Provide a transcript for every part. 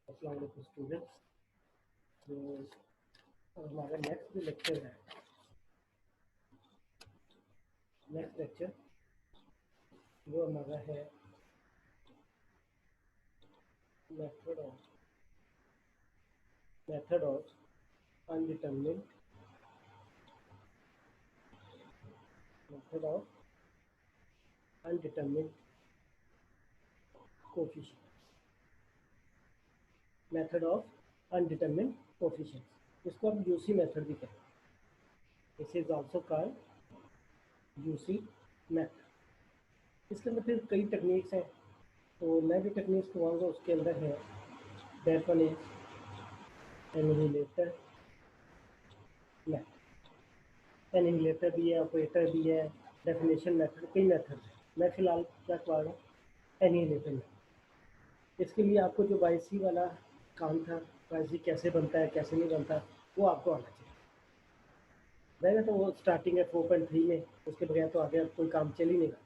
अस्सलाम वालेकुम स्टूडेंट्स। तो हमारा नेक्स्ट जो लेक्चर है, नेक्स्ट लेक्चर वो हमारा है method of undetermined coefficient. Method of undetermined coefficient, इसको हम यूसी मेथड भी कहते हैं। This is also called UC method. इसके अंदर फिर कई टेक्निक्स हैं, तो मैं जो टेक्निक्स कहूँगा उसके अंदर है दैट वन इज एनिहिलेटर मेथड। एनिहिलेटर भी है, ऑपरेटर भी है, डेफिनेशन मेथड, कई मेथड है। मैं फिलहाल क्या कहूँ रहा हूँ, एनिहिलेटर मेथड। इसके लिए आपको जो वाईसी वाला काम था, वाईसी कैसे बनता है कैसे नहीं बनता, वो आपको आना चाहिए। वैसे तो वो स्टार्टिंग है 4.3 में, उसके बगैर तो आगे कोई काम चल ही नहीं रहा।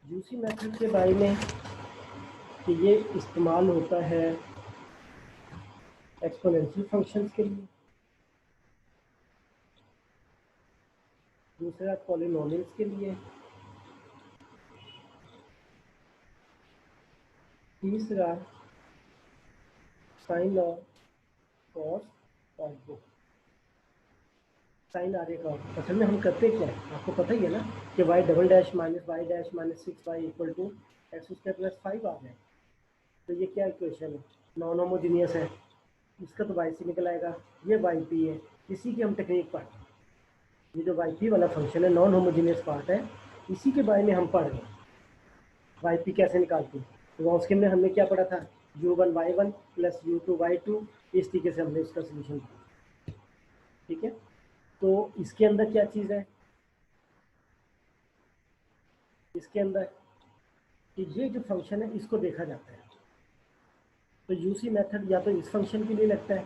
यूसी मेथड के बारे में कि ये इस्तेमाल होता है एक्सपोनेंशियल फंक्शंस के लिए, दूसरा पॉलिनोमियल्स के लिए, तीसरा साइन और कॉस और वो साइन आ रहे का। असल में हम करते क्या है आपको पता ही है ना कि y double dash minus y dash minus 6y equal to x square plus 5 आ जाए। तो ये क्या इक्वेशन है, नॉन होमोजीनियस है, इसका तो वाई सी निकल आएगा। ये वाई पी है, इसी की हम टेक्निक पढ़ रहे हैं। ये जो वाई पी वाला फंक्शन है नॉन होमोजीनियस पार्ट है, इसी के बारे में हम पढ़ रहे हैं। वाई पी कैसे निकालते हैं, तो उसके अंदर हमने क्या पढ़ा था, u1y1 प्लस u2y2, इस तरीके से हमने इसका सोल्यूशन किया। ठीक है, तो इसके अंदर क्या चीज़ है, इसके अंदर कि ये जो फंक्शन है इसको देखा जाता है। तो यूसी मेथड या तो इस फंक्शन के लिए लगता है,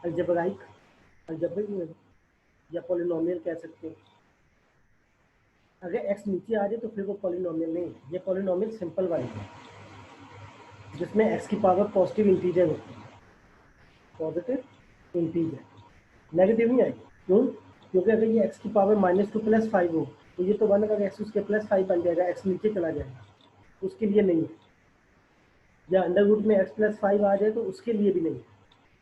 अलजेब्रिक या पॉलिनोमियल कह सकते हैं। अगर एक्स नीचे आ जाए तो फिर वो पॉलिनोमियल नहीं है, ये पॉलिनोमियल सिंपल वाली है जिसमें एक्स की पावर पॉजिटिव इंटीजर होती है, पॉजिटिव इंटीजर, नेगेटिव नहीं आएगी। क्यों? क्योंकि अगर ये एक्स की पावर -2 + 5 हो तो ये तो 1 अगर एक्स उसके +5 बन जाएगा, एक्स नीचे चला जाएगा, उसके लिए नहीं है। या अंडर रूट में एक्स +5 आ जाए तो उसके लिए भी नहीं है।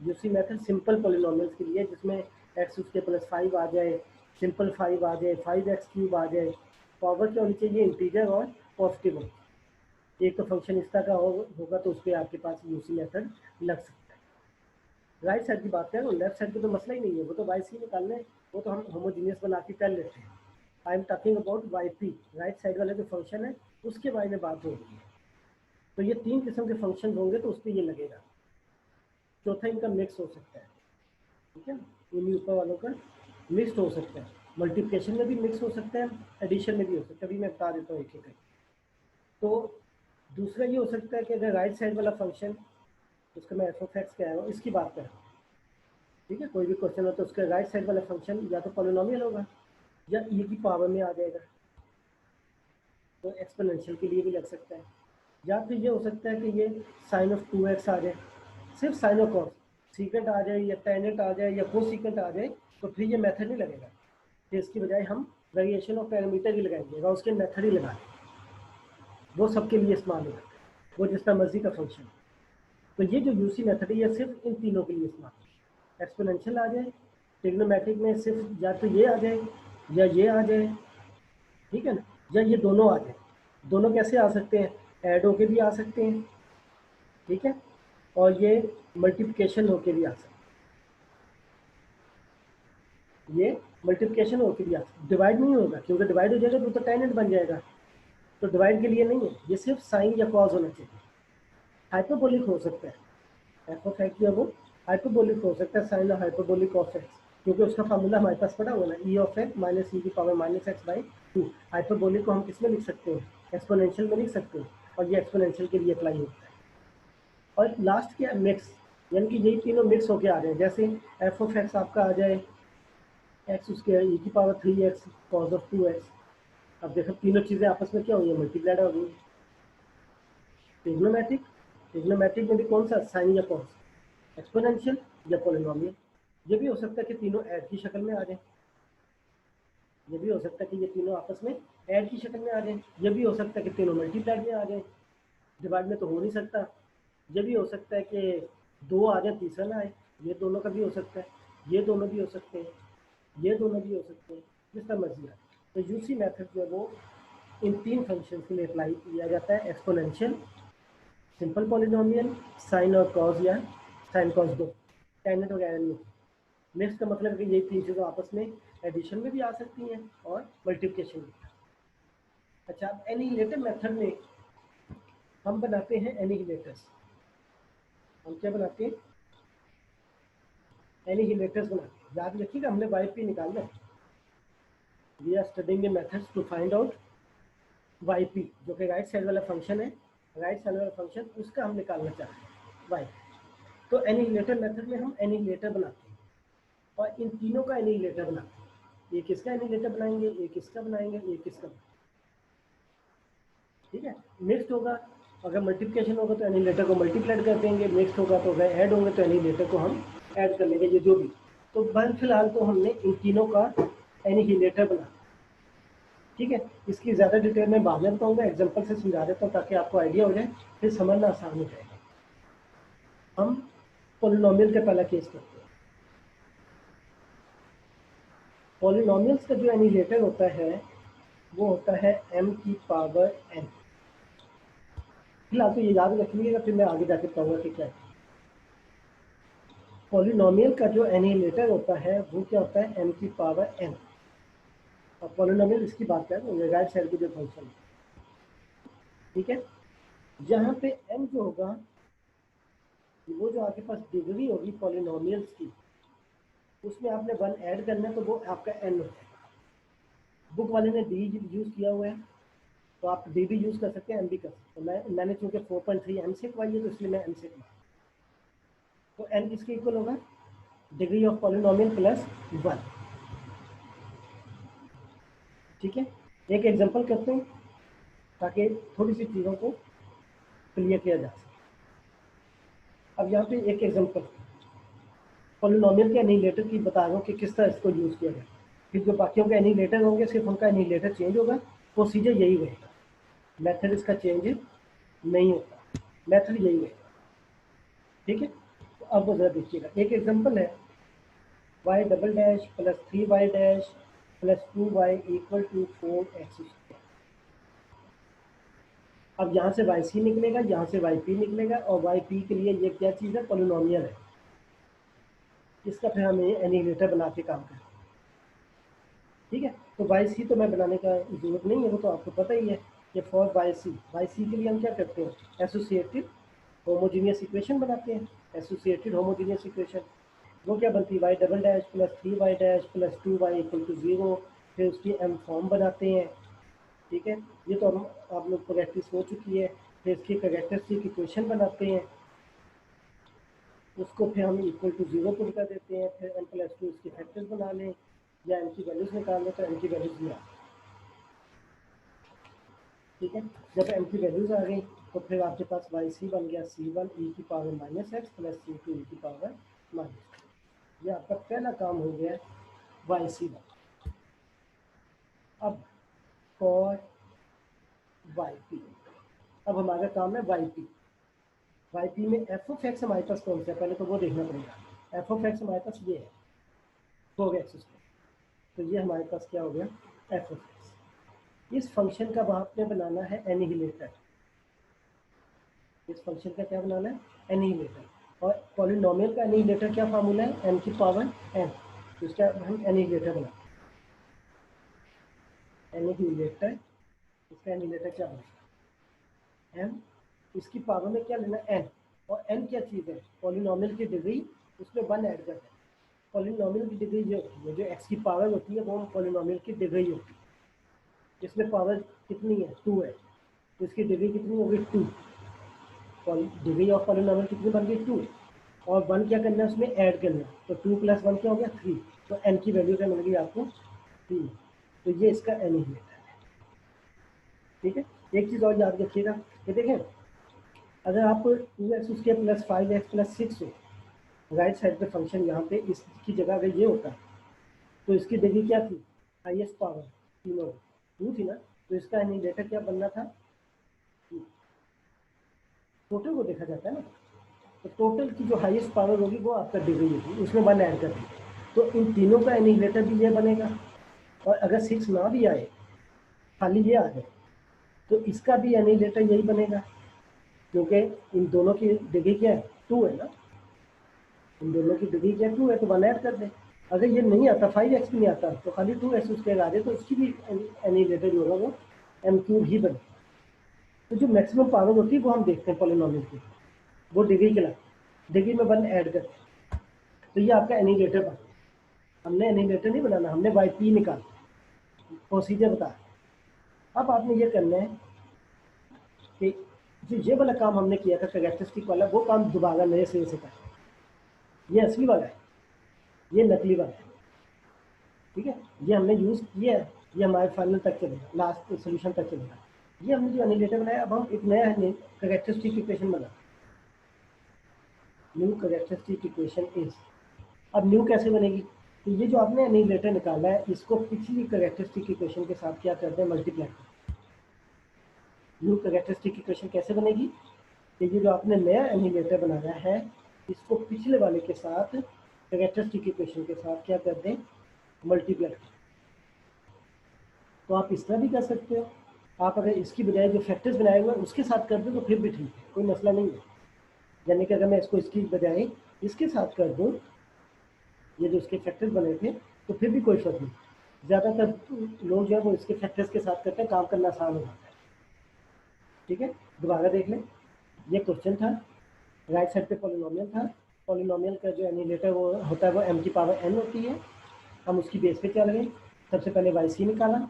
यूसी मेथड सिंपल पॉलिनोमियल्स के लिए जिसमें एक्स उसके +5 आ जाए, सिंपल 5 आ जाए, 5x³ आ जाए, पावर क्या होनी चाहिए, इंटीजर और पॉजिटिव हो। एक तो फंक्शन इस तरह का होगा तो उस पर आपके पास यूसी मेथड लग सकता है। राइट साइड की बात करें तो लेफ्ट साइड की तो मसला ही नहीं है, वो तो वाई सी निकालने, वो तो हम होमोजीनियस बना के कर लेते हैं। I am talking about y p, right side वाला जो फंक्शन है उसके बारे में बात हो रही है। तो ये 3 किस्म के फंक्शन होंगे तो उस पर ये लगेगा। चौथा इनका मिक्स हो सकता है, ठीक है, इन ऊपर वालों का मिक्स हो सकता है, मल्टीप्लिकेशन में भी मिक्स हो सकता है, एडिशन में भी हो सकता है। अभी मैं बता देता हूँ एक एक। तो दूसरा ये हो सकता है कि अगर राइट साइड वाला फंक्शन, उसका मैं एफ ऑफ एक्स कह रहा हूँ, इसकी बात कर रहा हूँ, ठीक है, कोई भी क्वेश्चन हो तो उसका राइट साइड वाला फंक्शन या तो पॉलिनोमियल होगा या ई की पावर में आ जाएगा, तो एक्सपोनेंशियल के लिए भी लग सकता है। या फिर ये हो सकता है कि ये साइन ऑफ 2x आ जाए, सिर्फ साइन ऑफ कॉस, सीकेंट आ जाए या टेनेंट आ जाए या कोसीकेंट आ जाए, तो फिर ये मेथड नहीं लगेगा। फिर इसकी बजाय हम वेरिएशन ऑफ पैरामीटर ही लगाएंगे और उसके मेथड ही लगाएंगे। वो सबके लिए इस्तेमाल होगा, वो जितना मर्जी का फंक्शन। तो ये जो यूसी मेथड है ये सिर्फ इन तीनों के लिए इस्तेमाल होगा। एक्सपोनेंशियल आ जाए, ट्रिग्नोमेट्रिक में सिर्फ या तो ये आ जाए या ये आ जाए, ठीक है ना, या ये दोनों आ जाए। दोनों कैसे आ सकते हैं, ऐड होके भी आ सकते हैं, ठीक है, और ये मल्टीप्लिकेशन होके भी आ सकते हैं, ये मल्टीप्लिकेशन होके भी आ सकते हैं। डिवाइड नहीं होगा, क्योंकि डिवाइड हो जाएगा तो टेनेंट बन जाएगा, तो डिवाइड के लिए नहीं है, ये सिर्फ साइन या कॉज होना चाहिए। हाइपरबोलिक हो सकता है, एफ ऑफ एक्स जो वो हाइपरबोलिक हो सकता है, साइन और हाइपरबोलिक ऑफ एक्स, क्योंकि उसका फार्मूला हमारे पास पड़ा हुआ ना, ई ऑफ एक्स माइनस ई की पावर -x/2। हाइपरबोलिक को हम किस में लिख सकते हैं, एक्सपोनेंशियल में लिख सकते हैं, और ये एक्सपोनेंशियल के लिए अप्लाई होता है। और लास्ट क्या, मिक्स, यानी कि यही तीनों मिक्स होके आ रहे हैं। जैसे एफ ऑफ एक्स आपका आ जाए एक्स उसके ई की power 3x cause of 2x। अब देखो तीनों चीज़ें आपस में क्या हुई है, मल्टीप्लाइड हो गई, ट्रिग्नोमेट्रिक ट्रिग्नोमेट्रिक में भी कौन सा, साइन या कॉस, एक्सपोनेंशियल या पॉलिनोमियल। ये भी हो सकता है कि तीनों ऐड की शक्ल में आ जाए, ये भी हो सकता है कि ये तीनों आपस में ऐड की शक्ल में आ जाए, ये भी हो सकता है कि तीनों मल्टीप्लाइड में आ जाए, डिवाइड में तो हो नहीं सकता। ये भी हो सकता है कि दो आ जाए तीसरा ना आए, ये दोनों का भी हो सकता है, ये दोनों भी हो सकते हैं, ये दोनों भी हो सकते हैं, जिस तरह मर्जी आए। तो यूसी मेथड जो है वो इन तीन फंक्शन के लिए अप्लाई किया जाता है, एक्सपोनेंशियल, सिंपल पॉलिनोमियल, साइन और कॉस या साइन कॉस दो, टेंजेंट वगैरह नहीं। मिक्स का मतलब है कि ये तीन चीज़ें आपस में एडिशन में भी आ सकती हैं और मल्टीप्लिकेशन में। अच्छा, अब एनिहिलेटर मेथड में हम बनाते हैं एनिहिलेटर्स। हम क्या बनाते हैं, एनिहिलेटर्स बनाते हैं। याद रखिएगा हमने वाई पी निकालना है। We are studying the methods to find out y p, जो कि राइट साइड वाला फंक्शन है, राइट साइड वाला फंक्शन उसका हम निकालना चाहते हैं वाई। तो एनिहिलेटर मेथड में हम एनिहिलेटर बनाते हैं और इन तीनों का एनिहिलेटर बनाते हैं। एक इसका एनिहिलेटर बनाएंगे, एक इसका बनाएंगे, एक इसका बनाएंगे। ठीक है, मिक्स्ड होगा, अगर मल्टीप्लिकेशन होगा तो एनिहिलेटर को मल्टीप्लाइड कर देंगे, मिक्स्ड होगा तो अगर ऐड होंगे तो एनिहिलेटर को हम ऐड कर लेंगे, ये जो भी। तो फिलहाल तो हमने इन तीनों का एनिहिलेटर बना। ठीक है, इसकी ज़्यादा डिटेल में बाद में बताऊँगा, एग्जाम्पल से समझा देता हूँ ताकि आपको आइडिया हो जाए, फिर समझना आसान हो जाएगा। हम पॉलिनोमियल का पहला केस करते हैं। पॉलिनोमियल्स का जो एनिहिलेटर होता है वो होता है m की पावर n। फिलहाल तो ये याद रख लीजिएगा, फिर मैं आगे जाके बताऊंगा कि क्या है। पॉलिनोमियल का जो एनिहिलेटर होता है वो क्या होता है, m की पावर n। और पॉलिनोमियल इसकी बात करें, राइट साइड की जो फंक्शन है, ठीक है, यहाँ पे m जो होगा वो जो आपके पास डिग्री होगी पॉलिनोमियल्स की, उसमें आपने 1 ऐड करना है तो वो आपका n हो जाएगा। बुक वाले ने d यूज़ किया हुआ है तो आप d भी यूज़ कर सकते हैं, m भी कर सकते हैं। मैंने चूँकि 4.3 m से करवाई है तो इसलिए मैं m से करवा। तो n किसके इक्वल होगा, डिग्री ऑफ पॉलिनोमियल प्लस 1। ठीक है, एक एग्जांपल करते हैं ताकि थोड़ी सी चीज़ों को क्लियर किया जा सके। अब यहाँ पे एक एग्जांपल पॉलिनोमियल के एनिहिलेटर की बता रहा हूँ कि किस तरह इसको यूज़ किया जाए। फिर जो बाकियों के एनिहिलेटर होंगे सिर्फ उनका एनिहिलेटर चेंज होगा, प्रोसीजर यही रहेगा, मेथड इसका चेंज नहीं होता, मेथड यही रहेगा। ठीक है, तो अब जरा देखिएगा, एक एग्जांपल है y double dash plus 3y dash plus 2y equal to 4x। अब यहाँ से वाई सी निकलेगा, यहाँ से वाई पी निकलेगा, और वाई पी के लिए ये क्या चीज़ है, पॉलिनोमियल है। इसका फिर हमें एनिहिलेटर बना के काम करें। ठीक है, तो वाई सी तो मैं बनाने का जरूरत नहीं है, वो तो आपको पता ही है कि फॉर वाई सी के लिए हम क्या करते हैं, एसोसिएटेड होमोजीनियस इक्वेशन बनाते हैं। एसोसिएटेड होमोजीनियस इक्वेशन वो क्या बनती है, y double dash plus 3y dash plus 2y equal to 0। फिर उसकी m फॉर्म बनाते हैं। ठीक है, ये तो हम आप लोग को प्रैक्टिस हो चुकी है। फिर इसकी कैरेक्टरिस्टिक इक्वेशन बनाते हैं, उसको फिर हम इक्वल टू 0 पुट कर देते हैं। फिर m प्लस 2 इसके फैक्टर्स बना लें या m की वैल्यूज निकाल लें तो m की वैल्यूज में आ। ठीक है, जब m की वैल्यूज आ गई तो फिर आपके पास वाई सी बन गया c1 e की power minus x plus c2 e की पावर माइनस। ये आपका पहला काम हो गया वाई सी का। अब फॉर वाई पी, अब हमारा काम है वाई पी। वाई पी में एफ ऑफ एक्स हमारे पास कौन सा है, पहले तो वो देखना पड़ेगा। एफ ऑफ एक्स हमारे पास ये है 4x², तो ये हमारे पास क्या हो गया, एफ ऑफ एक्स। इस फंक्शन का आपने बनाना है एनिहिलेटर। इस फंक्शन का क्या बनाना है, एनिहिलेटर। और पॉलिनोमियल का एनिहिलेटर क्या फार्मूला है, m की पावर n। तो इसका हम एनिहिलेटर बनाते हैं। एनिहिलेटर, इसका एनिहिलेटर क्या बनेगा, m, इसकी पावर में क्या लेना, n। और n क्या चीज़ है, पॉलिनोमियल की डिग्री, उसमें 1 ऐड करते हैं। पॉलिनोमियल की डिग्री जो होती है, जो x की पावर होती है वो पॉलिनोमियल की डिग्री होती है। इसमें पावर कितनी है, 2 है, तो इसकी डिग्री कितनी होगी, 2। डिग्री ऑफ पॉलिनोमियल कितनी बन गई, 2। और 1 क्या करना है, उसमें ऐड करना है, तो 2 + 1 क्या हो गया, 3। तो n की वैल्यू क्या मिल गई आपको, 3। तो ये इसका एनिहिलेटर है। ठीक है, एक चीज़ और याद रखिएगा कि देखें अगर आप 2x² प्लस 5x प्लस 6 हो, राइट साइड पे फंक्शन यहाँ पे इसकी जगह अगर ये होता तो इसकी डिग्री क्या थी, हाईएस्ट पावर तीनों 2 थी ना, तो इसका एनिलेटर क्या बनना था, टोटल को देखा जाता है ना, तो टोटल की जो हाईएस्ट पावर होगी वो आपका डिग्री होगी, उसमें 1 ऐड कर दी, तो इन तीनों का एनिलेटर भी ये बनेगा। और अगर 6 ना भी आए, खाली ये आ जाए, तो इसका भी एनिलेटर यही बनेगा, क्योंकि इन दोनों की डिग्री क्या है, 2 है ना, इन दोनों की डिग्री क्या 2 है, तो 1 ऐड कर दें। अगर ये नहीं आता, 5x भी नहीं आता, तो खाली 2x उसके आ जाए, तो उसकी भी एनिलेटर जो होगा वो m³ ही बने। तो जो मैक्सिमम पावर होती है वो हम देखते हैं पॉलिनोमियल की, वो डिग्री के डिग्री में 1 ऐड करते हैं, तो ये आपका एनिलेटर बना। हमने एनिलेटर नहीं बनाना, हमने yp निकाला, प्रोसीजर बता। अब आपने ये करना है कि जो ये वाला काम हमने किया था कैरेक्टरिस्टिक वाला, वो काम दोबारा नए सिरे से कर। ये असली वाला है, ये नकली वाला है, ठीक है, ये हमने यूज़ किया है, ये हमारे फाइनल तक चलेगा, लास्ट सोल्यूशन तक चलेगा। ये हमने जो एनिलेटर बनाया, अब हम एक नया कैरेक्टरिस्टिक इक्वेशन बना, न्यू कैरेक्टरिस्टिक इक्वेशन इज। अब न्यू कैसे बनेगी, तो ये जो आपने एनिलेटर निकाला है, इसको पिछली कैरेक्टरिस्टिक इक्वेशन के साथ क्या करते हैं, मल्टीप्लाई। न्यू कैरेक्टरिस्टिक इक्वेशन कैसे बनेगी, कि ये जो आपने नया एनिलेटर बनाया है, इसको पिछले वाले के साथ कैरेक्टरिस्टिक इक्वेशन के साथ क्या कर दें, मल्टीप्लाई। तो आप इस तरह भी कर सकते हो, आप अगर इसकी बजाय जो फैक्टर्स बनाए हुए हैं उसके साथ कर दो तो फिर भी ठीक है, कोई मसला नहीं है। यानी कि अगर मैं इसको इसकी बजाय इसके साथ कर दूँ, ये जो इसके फैक्टर्स बने थे, तो फिर भी कोई फर्क नहीं। ज़्यादातर लोग जो है वो इसके फैक्टर्स के साथ करते हैं, काम करना आसान हो जाता है। ठीक है, दोबारा देख लें, ये क्वेश्चन था, राइट साइड पे पॉलिनोमियल था, पॉलिनोमियल का जो एनिलेटर वो होता है वो m⁴n होती है। हम उसकी बेस पे चल गए, सबसे पहले yc निकाला,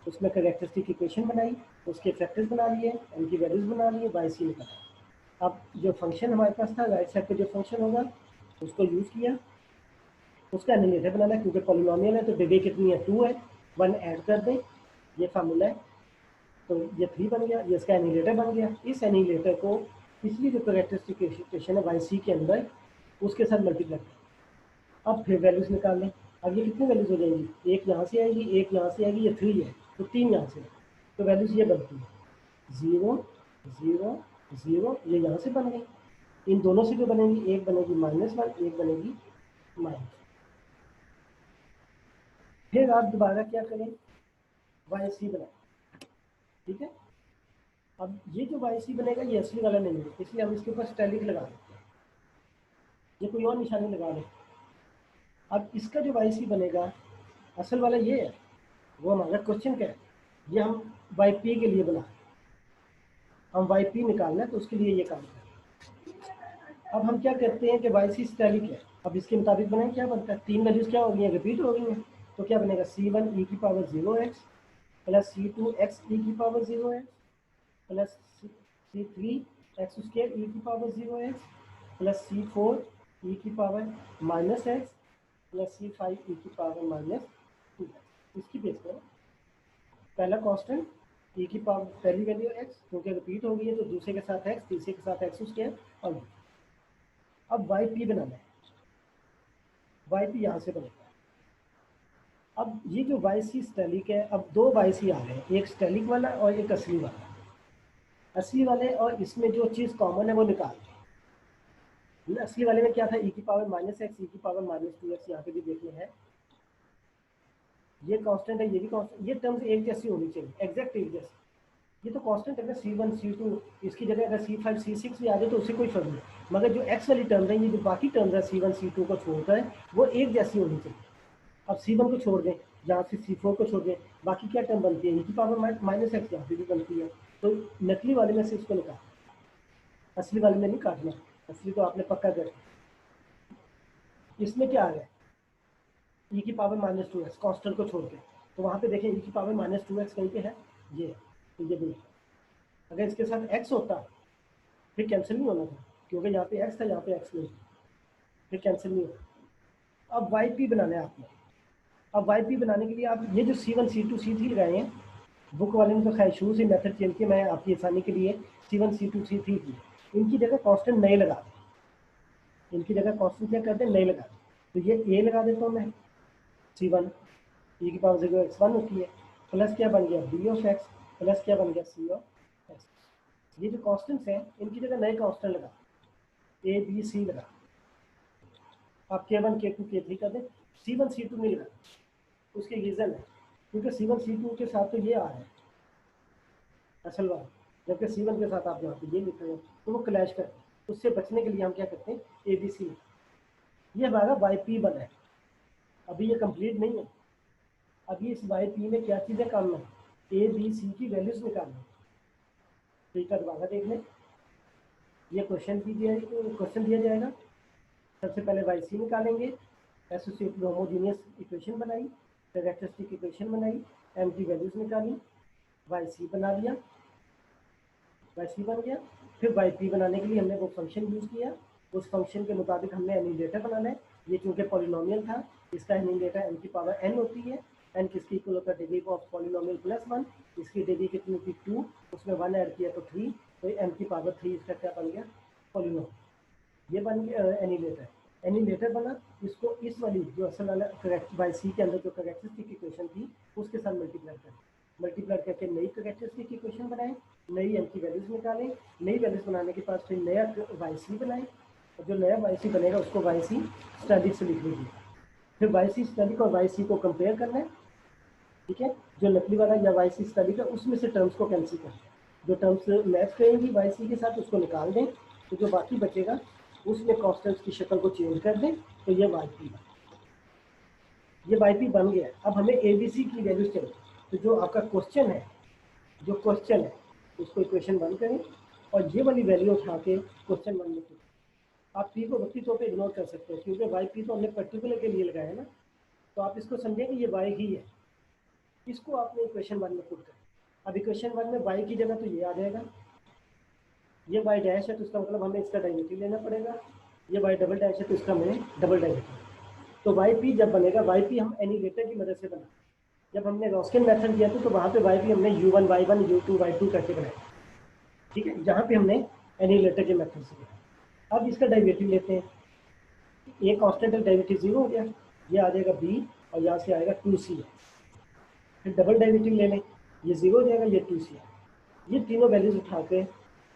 उसमें कैरेक्टरिस्टिक इक्वेशन बनाई, उसके फैक्टर्स बना लिए, m की वैल्यूज बना लिए, yc निकाला। अब जो फंक्शन हमारे पास था, राइट साइड पे जो फंक्शन होगा उसको यूज़ किया, उसका एनिलेटर बनाना है, क्योंकि पॉलिनोमियल है तो डिग्री कितनी है, 2 है, 1 ऐड कर दें, ये फार्मूला है, तो ये 3 बन गया, ये इसका एनिलेटर बन गया। इस एनिलेटर को पिछली जो कैरेक्टरिस्टिक इक्वेशन है yc के अंदर, उसके साथ मल्टीप्लाई करें। अब फिर वैल्यूज निकाल लें। अब ये कितनी वैल्यूज हो जाएंगी, एक यहाँ से आएगी, एक यहाँ से आएगी, ये 3 है तो 3 यहाँ से, तो वैल्यूज ये बनती है 0 0 0, ये यहाँ से बन गई। इन दोनों से जो बनेगी, एक बनेगी -1, एक बनेगी माइनस। फिर आप दोबारा क्या करें, yc बनाएं, ठीक है। अब ये जो yc बनेगा ये असली वाला नहीं है, इसलिए हम इसके ऊपर स्टैलिक लगा देते हैं, ये कोई और निशानी लगा लें। अब इसका जो yc बनेगा, असल वाला ये है, वो हमारा क्वेश्चन क्या है, ये हम yp के लिए बना, हम yp निकालना है तो उसके लिए ये काम करें। अब हम क्या करते हैं कि yc स्टैलिक है, अब इसके मुताबिक बनाएं, क्या बनता है, 3 वैल्यूज क्या हो गई हैं, रिपीट हो गई हैं, तो क्या बनेगा, c1 e⁴x plus c2 x e⁴0x plus c3 x² e⁴0x plus c4 e⁻⁻x plus c5 e⁻−2x। इसकी बेस पर पहला कांस्टेंट पहली वैल्यू x, क्योंकि रिपीट हो गई है तो दूसरे के साथ x, तीसरे के साथ x², और अब yp बनाना है, yp यहाँ से बनेगा। अब ये जो yc स्टैलिक है, अब 2 yc आ रहे हैं, एक स्टैलिक वाला और एक असली वाला। असली वाले और इसमें जो चीज़ कॉमन है वो निकाल दें। असली वाले में क्या था, e⁻⁻x e⁻−2x, यहाँ पे भी देखने हैं, ये कांस्टेंट है, ये भी कांस्टेंट, ये टर्म्स एक जैसी होनी चाहिए, एग्जैक्ट एक जैसी। ये तो कांस्टेंट है, c1 c2, इसकी जगह अगर c5 c6 भी आ जाए तो उससे कोई फर्क नहीं, मगर जो x वाली टर्म्स है, ये जो बाकी टर्म्स है c1 c2 को छोड़कर है, वो एक जैसी होनी चाहिए। अब c1 को छोड़ दें, यहाँ से c4 को छोड़ दें, बाकी क्या टर्म बनती है, e⁻−x यहाँ पे भी बनती है, तो नकली वाले में से इसको निकाल, असली वाले में नहीं काटना, असली तो आपने पक्का कर। इसमें क्या आ गया, e⁻−2x कांस्टेंट को छोड़ के, तो वहाँ पे देखें e⁻−2x कहीं पे है, ये तो ये भी, अगर इसके साथ x होता फिर कैंसिल नहीं होना था, क्योंकि यहाँ पे x था, यहाँ पे x नहीं, फिर कैंसिल नहीं होता। अब yp बनाना है आपने। अब yp बनाने के लिए आप ये जो c1 c2 c3 लगाए हैं, बुक वाले ने तो खैर शुरू से मेथड चेंज किया, मैं आपकी आसानी के लिए c1 c2 c3 की, इनकी जगह कांस्टेंट नए लगा दें, इनकी जगह कांस्टेंट क्या कर दें, नए लगा दें। तो ये ए लगा देता हूँ मैं, C1 e की पावर 0x1 होती है, प्लस क्या बन गया बी ऑफ एक्स, प्लस क्या बन गया सी ऑफ एक्स। ये जो कांस्टेंट्स हैं इनकी जगह नए कांस्टेंट लगा, ए बी सी लगा। आप K1 K2 K3 कर दें, C1 C2 नहीं लगा। उसके रीज़न है क्योंकि C1 C2 के साथ तो ये आ रहा है असल बात, जबकि C1 के साथ आप यहाँ पे ये लिख रहे हो तो वो क्लैश करते हैं। उससे बचने के लिए हम क्या करते हैं, ABC। ये हमारा YP बना है, अभी ये कंप्लीट नहीं है। अभी इस YP में क्या चीज़ें काम है, ABC की वैल्यूज निकालना। ठीक है, दोबारा देख लें, ये क्वेश्चन दिया जाएगा। सबसे पहले YC निकालेंगे, एसोसिएटेड होमोजीनियस इक्वेशन बनाई, कैरेक्टरिस्टिक इक्वेशन बनाई, M की वैल्यूज निकाली, YC बना लिया, YC बन गया। फिर YP बनाने के लिए हमने वो फंक्शन यूज़ किया, उस फंक्शन के मुताबिक हमने एनिलेटर बनाना है। ये चूँकि पॉलिनोमियल था, इसका एनिलेटर m की पावर n होती है। n किसकी इक्वल होता है, डिग्री ऑफ पॉलिनोमियल प्लस 1, इसकी डिग्री कितनी होती है 2, उसमें 1 ऐड किया तो 3, तो m की पावर 3 इसका क्या बन गया, पॉलिनोमियल। ये बन गया एनिलेटर बना। इसको इस वाली जो असल वाला करेक्ट YC के अंदर जो करेक्टरिस्टिक इक्वेशन थी उसके साथ मल्टीप्लाई करके नई करेक्टरिस्टिक इक्वेशन बनाए, नई m की वैल्यूज निकालें। नई वैल्यूज बनाने के बाद फिर नया YC बनाए, और जो नया YC बनेगा उसको YC स्टैटिक से लिख लीजिए। फिर YC स्टैटिक और YC को कंपेयर करना है, ठीक है। जो नकली वाला या YC स्टैटिक है उसमें से टर्म्स को कैंसिल करें, जो टर्म्स मैच करेंगी YC के साथ उसको निकाल दें, तो जो बाकी बचेगा उसमें कॉन्स्टेंट्स की शक्ल को चेंज कर दें, तो ये YP बन गया। अब हमें ABC की वैल्यूज चाहिए। तो जो आपका क्वेश्चन है उसको इक्वेशन 1 करें और ये वाली वैल्यू उठा के क्वेश्चन 1 में पुट। आप P को वक्ती तौर पे इग्नोर कर सकते हो क्योंकि YP तो हमने पर्टिकुलर के लिए लगाया है ना, तो आप इसको समझें कि ये Y ही है। इसको आपने इक्वेशन 1 में पुट करें। अब इक्वेशन 1 में Y की जगह तो ये आ जाएगा, ये Y डैश है तो इसका मतलब हमें इसका डेरिवेटिव लेना पड़ेगा, ये Y डबल डैश है तो इसका हमें डबल डेरिवेटिव। तो YP जब बनेगा, YP हम एनिलेटर की मदद से बना। जब हमने रॉस्किन मेथड किया था तो वहाँ पे YP हमने U1 Y1 U2 Y2 करके बनाया, ठीक है, जहाँ पे हमने एनिलेटर के मेथड से किया। अब इसका डेरिवेटिव लेते हैं, ए कांस्टेंट डेरिवेटिव 0 हो गया, ये आ जाएगा B और यहाँ से आएगा 2C। फिर डबल डेरिवेटिव ले लें, ये 0 हो जाएगा, ये 2C है। ये तीनों वैल्यूज उठा के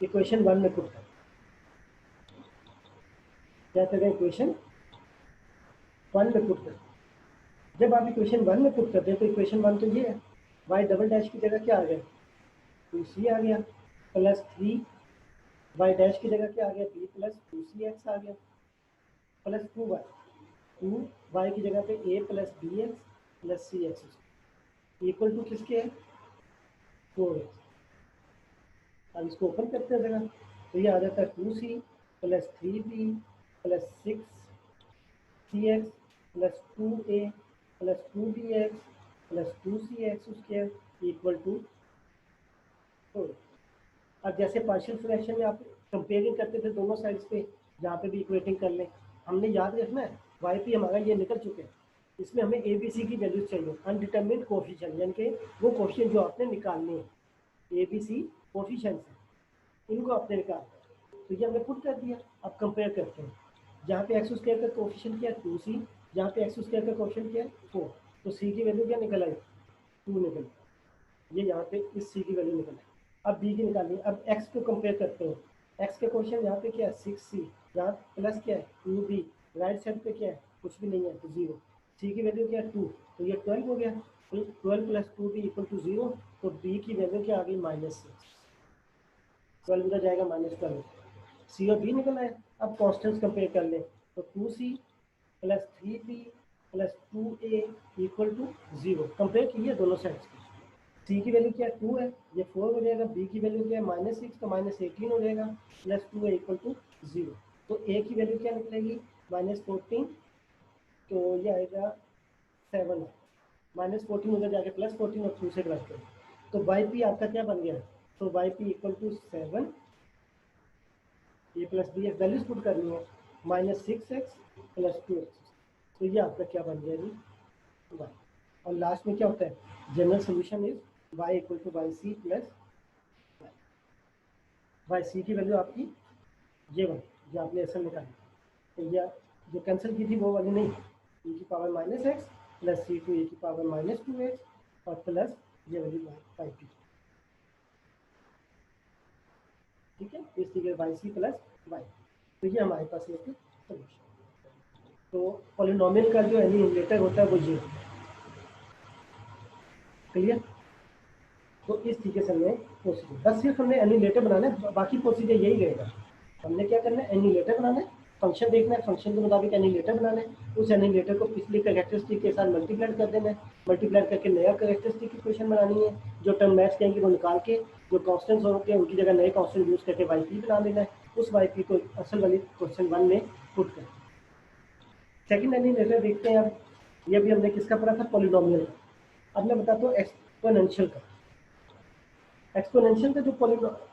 इक्वेशन 1 में पुट करें। क्या करें, इक्वेशन 1 में पुट करें। जब आप इक्वेशन 1 में पुट करते हैं तो इक्वेशन 1 तो ये है, y डबल डैश की जगह क्या आ गया 2C आ गया, प्लस 3 y डैश की जगह क्या आ गया b प्लस 2cx आ गया, प्लस 2y की जगह पे a plus bx plus cx equal to किसके है 4x। अब इसको ओपन करते हैं जगह, तो ये आ जाता है 2C plus 3b plus 6cx plus 2a plus 2bx plus 2cx उसके इक्वल टू 4। अब जैसे पार्शियल फ्रैक्शन में आप कंपेयरिंग करते थे दोनों साइड्स पे, जहाँ पे भी इक्वेटिंग कर लें, हमने याद रखना है YP हमारा ये निकल चुके हैं, इसमें हमें ABC की वैल्यूज चाहिए, अनडिटरमिन्ड कोफिशिएंट, यानी कि वो कोफिशिएंट जो आपने निकालने हैं, ABC कोफिशिएंट्स हैं, इनको आपने निकालना है। तो ये हमने पुट कर दिया। अब कंपेयर करते हैं, जहाँ पे एक्स स्क्वायर का कोफिशिएंट क्या है 2C, जहाँ पे एक्स स्क्वायर का कोफिशिएंट क्या है 4, तो C की वैल्यू क्या निकल आई 2 निकल आई। ये यहाँ पे इस C की वैल्यू निकल आई। अब B की निकालिए। अब x को कंपेयर करते हैं, x के क्वेश्चन यहाँ पे क्या है 6C, यहाँ प्लस क्या है 2B, राइट साइड पे क्या है कुछ भी नहीं है तो 0, C की वैल्यू क्या है 2, तो ये 12 हो गया, 12 प्लस 2B इक्वल टू 0, तो B की वैल्यू क्या आ गई -6, 12 उधर जाएगा -12, C और B निकल आए। अब कॉन्स्टेंट्स कंपेयर कर लें, तो 2C plus 3B plus 2A equal to 0, compare कीजिए दोनों साइड्स की। C की वैल्यू क्या है 2 है, ये 4 हो जाएगा, B की वैल्यू क्या है -6 तो -18 हो जाएगा, प्लस 2 है इक्वल टू 0, तो A की वैल्यू क्या निकलेगी -14, तो ये आएगा 7 है, -14 उधर जाके +14 और 2 से डिवाइड करें, तो YP आपका क्या बन गया, तो YP equal to 7, A plus B x values put करनी है, -6x प्लस 2x, तो ये आपका क्या बन गया जी y। और लास्ट में क्या होता है, general solution is y equal to YC plus YC की वैल्यू आपकी ये वाली जो आपने असल निकाली, तो ये जो कैंसिल की थी वो वाली नहीं, e की power minus x plus c two e की पावर माइनस टू एक्स और प्लस ये वाली वाई पी। ठीक है, इस तरीके वाई सी प्लस वाई, तो ये हमारे पास एक सोल्यूशन। तो पॉलिनोमियल का जो एनिमेटर होता है वो ये होता है। क्लियर? तो इस तरीके से हमने प्रोसीजर, बस सिर्फ हमने एनिमेटर बनाना है, बाकी प्रोसीजर यही रहेगा। हमने क्या करना है, एनिमेटर बनाना है, फंक्शन देखना है, फंक्शन के मुताबिक एनिमेटर बनाना है, उस एनिमेटर को पिछली कैरेक्टरिस्टिक के साथ मल्टीप्लाई कर देना है, मल्टीप्लाई करके नया कैरेक्टरिस्टिक की इक्वेशन बनानी है, जो टर्म मैच कहेंगे वो निकाल के, जो कॉन्स्टेंट्स होंगे उनकी जगह नए कॉन्स्टेंट यूज करके वाई पी बना देना है, उस वाई पी को असल वाली क्वेश्चन 1 में पुट कर। सेकेंड एनिमेटर देखते हैं अब, ये भी हमने किसका पढ़ा था, पॉलिनोमियल का। अब मैं बताता हूँ एक्सपोनेंशियल का। एक्सपोनेंशियल का जो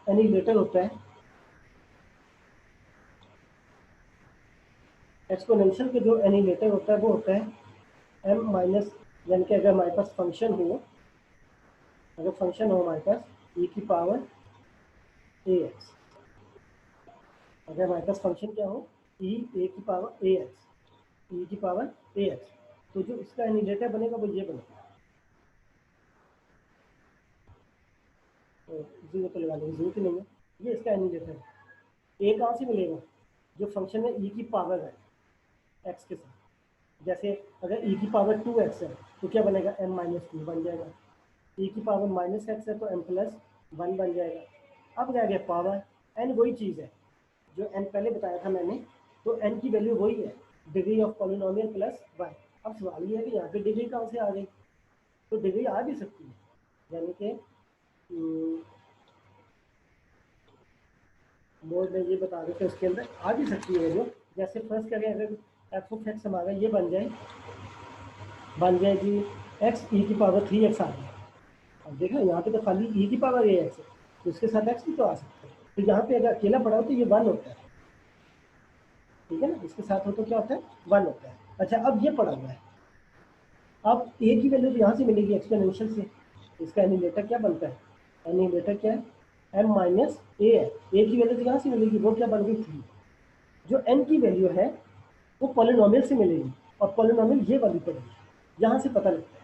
एनिमेटर होता है, एक्सपोनेंशियल का जो एनिमेटर होता है वो होता है m माइनस, यानी कि अगर हमारे पास फंक्शन हो, अगर फंक्शन हो हमारे पास e की पावर ax, अगर हमारे पास फंक्शन क्या हो e a की पावर ax, e की पावर ax, तो जो इसका एनिमेटर बनेगा वो ये बनेगा, तो जीरो तो लगा लेंगे, जीरो तो नहीं है, ये इसका एनिमेटर है। a कहाँ से मिलेगा, जो फंक्शन है e की पावर है x के साथ, जैसे अगर e की पावर 2x है तो क्या बनेगा, m माइनस टू बन जाएगा, e की पावर माइनस एक्स है तो m प्लस वन बन जाएगा। अब रह गया पावर, n वही चीज़ है जो n पहले बताया था मैंने, तो n की वैल्यू वही है, degree of polynomial plus one. अब सवाल ये है कि यहाँ पे डिग्री कहाँ से आ गई, तो डिग्री आ भी सकती है, यानी कि बोर्ड में ये बता देते उसके अंदर आ भी सकती है वैल्यू। जैसे फर्स्ट करें, अगर एफ ऑफ एक्स हमारा ये बन जाए कि एक्स ई की पावर 3x आ गया। अब देखो यहाँ पे तो खाली ई की पावर ए एक्स है, तो इसके साथ एक्स भी तो आ सकता है, तो यहाँ पे अगर अकेला पड़ा हो तो ये वन होता है। ठीक है ना, इसके साथ हो तो क्या होता है, वन होता है। अच्छा, अब ये पड़ा हुआ है, अब ए की वैल्यू तो यहाँ से मिलेगी एक्सपोनेंशियल से, इसका एनिमेटर क्या बनता है, एनिमेटर क्या है, एम माइनस ए है, ए की वैल्यू तो यहाँ से मिलेगी, वो क्या बन गई 3। जो एन की वैल्यू है वो पॉलिनोमियल से मिलेगी, और पॉलिनोमियल ये वाली पड़ेगी, यहाँ से पता लगता है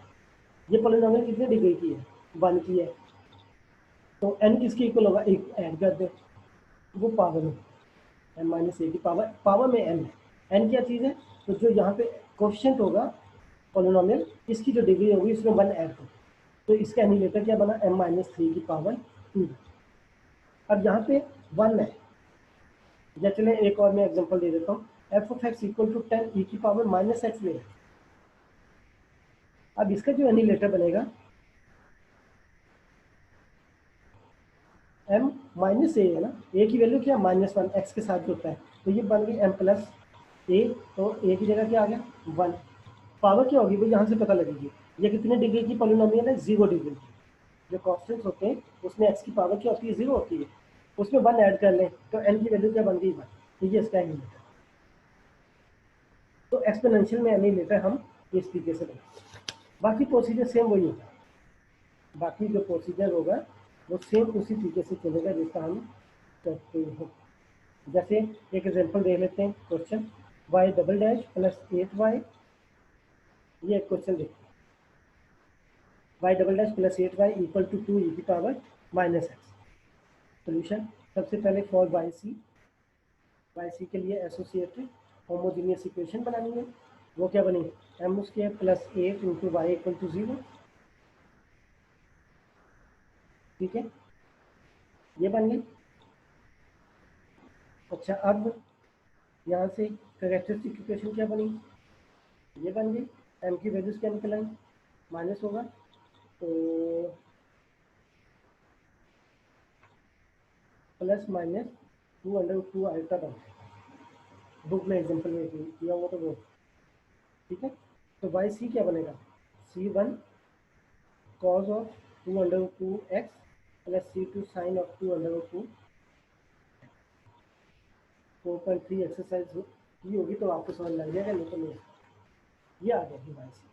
ये पॉलिनोमियल कितने डिग्री की है, 1 की है, तो एन किसके इक्वल होगा, एक ऐड कर दे, वो पावर में एम माइनस ए की पावर, पावर में एन है, एन क्या चीज़ है, तो जो यहाँ पे कोफिशिएंट होगा पॉलिनोमियल, इसकी जो डिग्री होगी इसमें 1 ऐड कर, तो इसका एनिमेटर क्या बना, एम माइनस थ्री की पावर 2। अब यहाँ पे 1 है, या चले एक और मैं एग्जांपल दे देता हूँ, f of x equal to 10 e की पावर माइनस एक्स ले। अब इसका जो एनिमेटर बनेगा m माइनस ए है ना, ए की वैल्यू क्या, -1 एक्स के साथ होता है, तो ये बन गई m प्लस ए, तो ए की जगह क्या आ गया 1। पावर क्या होगी वो यहाँ से पता लगेगी, ये कितने डिग्री की पॉलिनोमियल है, 0 डिग्री की। जो कॉन्स्टेंट्स होते हैं उसमें x की पावर क्या होती है, 0 होती है, उसमें 1 ऐड कर लें तो n की वैल्यू क्या बन गई 1, तो ये इसका एनिमेटर। तो एक्सपोनेंशियल में एनिमेटर हम इस तरीके से बनाते, बाकी प्रोसीजर सेम वही होगा, बाकी जो प्रोसीजर होगा वो सेम उसी तरीके से चलेगा जैसा हम करते हैं। जैसे एक एग्जांपल देख लेते हैं, question y double dash plus 8y, ये एक क्वेश्चन देखते हैं, y double dash plus 8y equal to 2 e की पावर माइनस एक्स। सोल्यूशन, सबसे पहले फॉर वाई सी के लिए एसोसिएटेड होमोजीनियस इक्वेशन बनानी है, वो क्या बनी, m square plus 8 into y equal to 0। ठीक है, ये बन गई। अच्छा, अब यहाँ से कैरेक्टरिस्टिक इक्वेशन क्या बनी, ये बन गई, एम की वैल्यूज क्या निकल आई, माइनस होगा, तो प्लस माइनस 2 आल्टा बन जाएगा, बुक में एग्जाम्पल में किया हुआ तो वो। ठीक है, तो वाई सी क्या बनेगा, C1 cos of 2 x plus C2 sine of 2 4.3 exercise की होगी तो आपको समझ लग जाएगा, नहीं तो नहीं, ये आ गया वाई सी।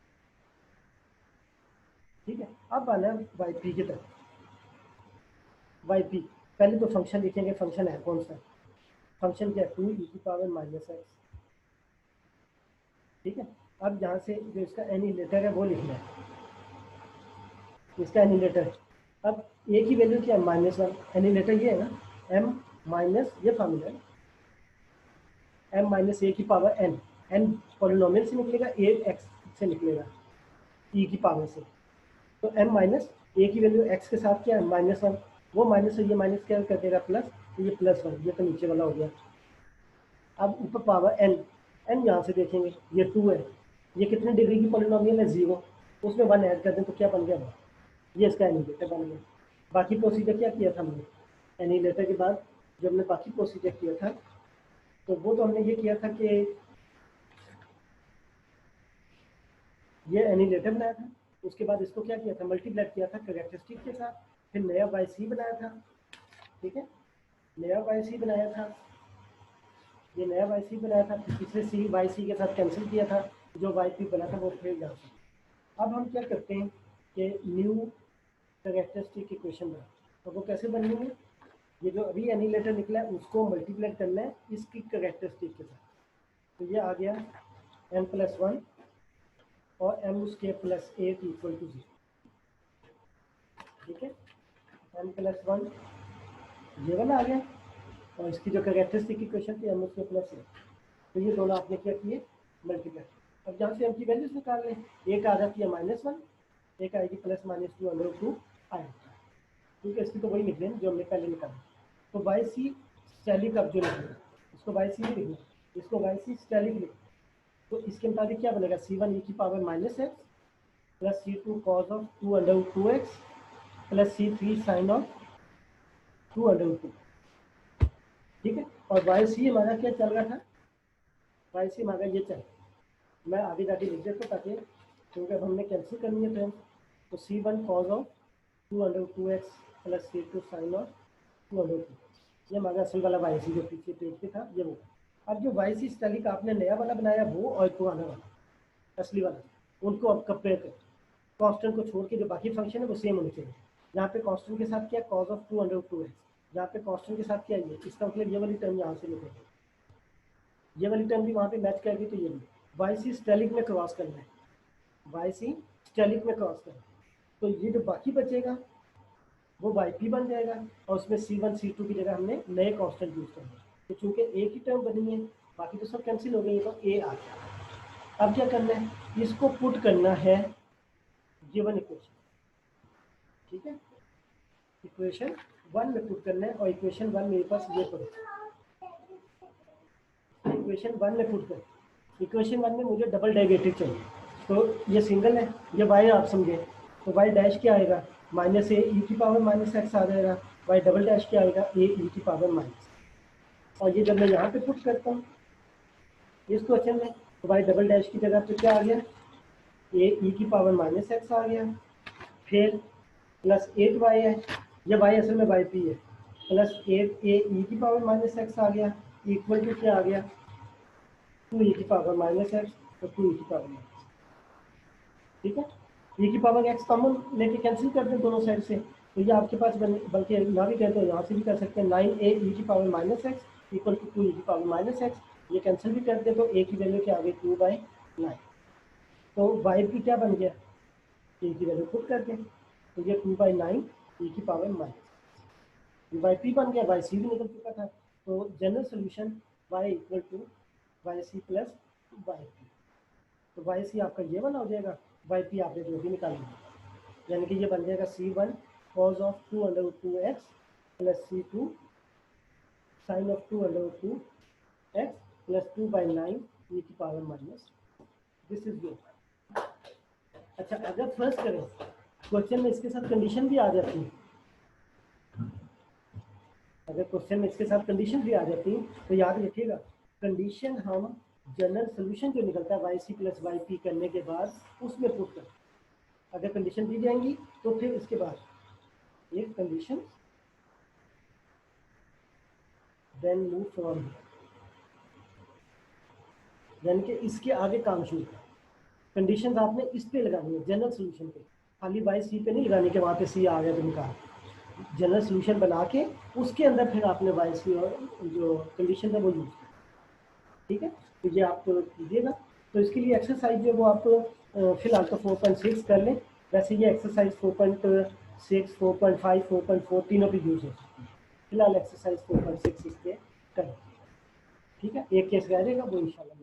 ठीक है, अब आना है वाई पी की तरफ। वाई पी, पहले तो फंक्शन लिखेंगे, फंक्शन है कौन सा, फंक्शन क्या है 2e की पावर माइनस एक्स, ठीक है। अब यहाँ से जो इसका एनिलेटर है वो लिखना है, इसका एनिलेटर। अब ए की वैल्यू क्या है -1, एनिलेटर ये है ना, m माइनस, ये फार्मूला है m माइनस ए की पावर n, n पॉलिनोमियल से निकलेगा, ए एक्स से निकलेगा e की पावर से। तो m माइनस ए की वैल्यू x के साथ क्या है -1, वो माइनस है, ये माइनस क्या कर देगा प्लस, तो ये +1, ये तो नीचे वाला हो गया। अब ऊपर पावर n, n यहाँ से देखेंगे ये 2 है, ये कितने डिग्री की पॉलिनोमियल है 0, उसमें 1 ऐड कर दें तो क्या बन गया, ये इसका एनिलेटर बन गया। बाकी प्रोसीजर क्या किया था हमने, एनिलेटर के बाद जो हमने बाकी प्रोसीजर किया था, तो वो तो हमने ये किया था कि ये एनिलेटर बनाया था, उसके बाद इसको क्या किया था, मल्टीप्लाई किया था कैरेक्टरिस्टिक के साथ, फिर नया वाई सी बनाया था, ठीक है, नया वाई सी बनाया था, ये नया वाई सी बनाया था, पिछले सी वाई सी के साथ कैंसिल किया था, जो वाई पी बना था वो फिर यहाँ से। अब हम क्या करते हैं कि न्यू कैरेक्टरिस्टिक इक्वेशन बना, तो वो कैसे बनेंगे, ये जो अभी एनिलेटर निकला है उसको मल्टीप्लाई करना है इसकी कैरेक्टरिस्टिक के साथ, तो ये आ गया m+1 और m उसके +8 = 0, ठीक है, m+1 ये वाला आ गया, और इसकी जो कैरेक्टरिस्टिक इक्वेशन थी m उसके +8, तो ये दोनों आपने क्या किए मल्टीप्लाई। अब जहाँ से m की वैल्यूज निकाल लें, एक आ जाती है -1, एक आएगी +-2 आएगी, ठीक है, इसकी तो वही लिख लें जो हमने पहले निकाला। तो वाई सी स्टैलिक, अब जो लिखना इसको वाई सी नहीं लिखना, इसको वाई सी स्टैलिक लिखना, तो इसके मुताबिक क्या बनेगा, c1 e की power -x plus c2 cos of 2√2x plus c3 sin of 2√2, ठीक है। और वाई सी हमारा क्या चल रहा था, वाई सी हमारा ये चल, मैं आगे जाके लिख देता हूँ ताकि, क्योंकि अब हमने कैंसिल करनी है टर्म, तो c1 cos of 2√2x plus c2 sin of 2√2, ये हमारा असल वाला वाई सी जो पीछे पेज पे था ये वो। अब जो वाई सी स्टैलिक आपने नया वाला बनाया वो और पुराना वाला असली वाला, उनको अब कंपेयर करें, कांस्टेंट को छोड़ के जो बाकी फंक्शन है वो सेम होने चाहिए। यहाँ पे कांस्टेंट के साथ क्या cos ऑफ 2√2 है, यहाँ पे कांस्टेंट के साथ क्या है, इसका मतलब ये वाली टर्म यहाँ से निकलेगी, ये वाली टर्म भी वहाँ पे मैच करेगी, तो ये भी वाई सी स्टैलिक में क्रॉस करना है, वाई सी स्टैलिक में क्रॉस करना है, तो ये जो बाकी बचेगा वो वाई पी बन जाएगा, और उसमें c1 c2 की जगह हमने नए कांस्टेंट यूज करना है, तो चूंकि ए की टर्म बनी है बाकी तो सब कैंसिल हो गई, तो ए आ गया। अब क्या करना है, इसको पुट करना है गिवन इक्वेशन, ठीक है, इक्वेशन 1 में पुट करना है, और इक्वेशन 1 मेरे पास ये पड़े, इक्वेशन 1 में पुट कर, इक्वेशन 1 में मुझे डबल डेरिवेटिव चाहिए, तो ये सिंगल है, ये वाई आप समझे, तो वाई डैश क्या आएगा, -a e की पावर -x आ जाएगा, वाई डबल डैश क्या आएगा, a e की पावर माइनस, और ये जब मैं यहाँ पे पुट करता हूँ इस क्वेश्चन में, तो वाई डबल डैश की जगह पे क्या आ गया, a e की पावर -x आ गया, फिर +8y है, ये y असल में वाई पी है, +8a e की पावर -x आ गया, इक्वल टू क्या आ गया 2e की पावर -x, तो 2e की पावर -x, ठीक है, e की पावर x कॉमन लेके कैंसिल कर दें दोनों साइड से, तो ये आपके पास बल्कि ना भी कहते हो यहाँ से भी कर सकते हैं, 9a e की power -x equal to 2e की पावर -x, ये कैंसिल भी कर दे तो a की वैल्यू क्या आ गई 2/9, तो y भी क्या बन गया, a की वैल्यू पुट कर दें, तो ये 2/9 e की पावर माइनस, वाई पी बन गया, वाई सी भी निकल चुका था, तो general solution y equal to y c plus y p, तो वाई सी आपका ये वाला हो जाएगा, वाई पी आपने जो भी निकालना, यानी कि ये बन जाएगा c1 cos of 2√2x plus c2 sin of 2√2x plus 2/9 e की power minus, this is your. अच्छा, अगर फर्स्ट करें क्वेश्चन में इसके साथ कंडीशन भी आ जाती है, अगर क्वेश्चन में इसके साथ कंडीशन भी आ जाती है तो याद रखिएगा, कंडीशन हम जनरल सोल्यूशन जो निकलता है y c plus y p करने के बाद उसमें पुट कर, अगर कंडीशन दी जाएंगी तो फिर इसके बाद एक कंडीशन देन मूव फ्रॉम, यानी कि इसके आगे काम शुरू कर, कंडीशंस आपने इस पे लगानी है जनरल सोल्यूशन पे, खाली वाई सी पे नहीं लगानी कि वहाँ पे सी आ गया तो निकाल, जनरल सोल्यूशन बना के उसके अंदर फिर आपने वाइस की और जो कंडीशन है वो यूज़ करना, ठीक है। तो ये आप कीजिएगा। तो इसके लिए एक्सरसाइज जो वो आप फिलहाल तो 4.6 कर लें, वैसे ये एक्सरसाइज 4.6, 4.5, 4.4 तीनों भी यूज़ हो सकती है। फिलहाल एक्सरसाइज 4.6 इस पर करें, ठीक है। एक केस रह जाएगा वो इंशाल्लाह।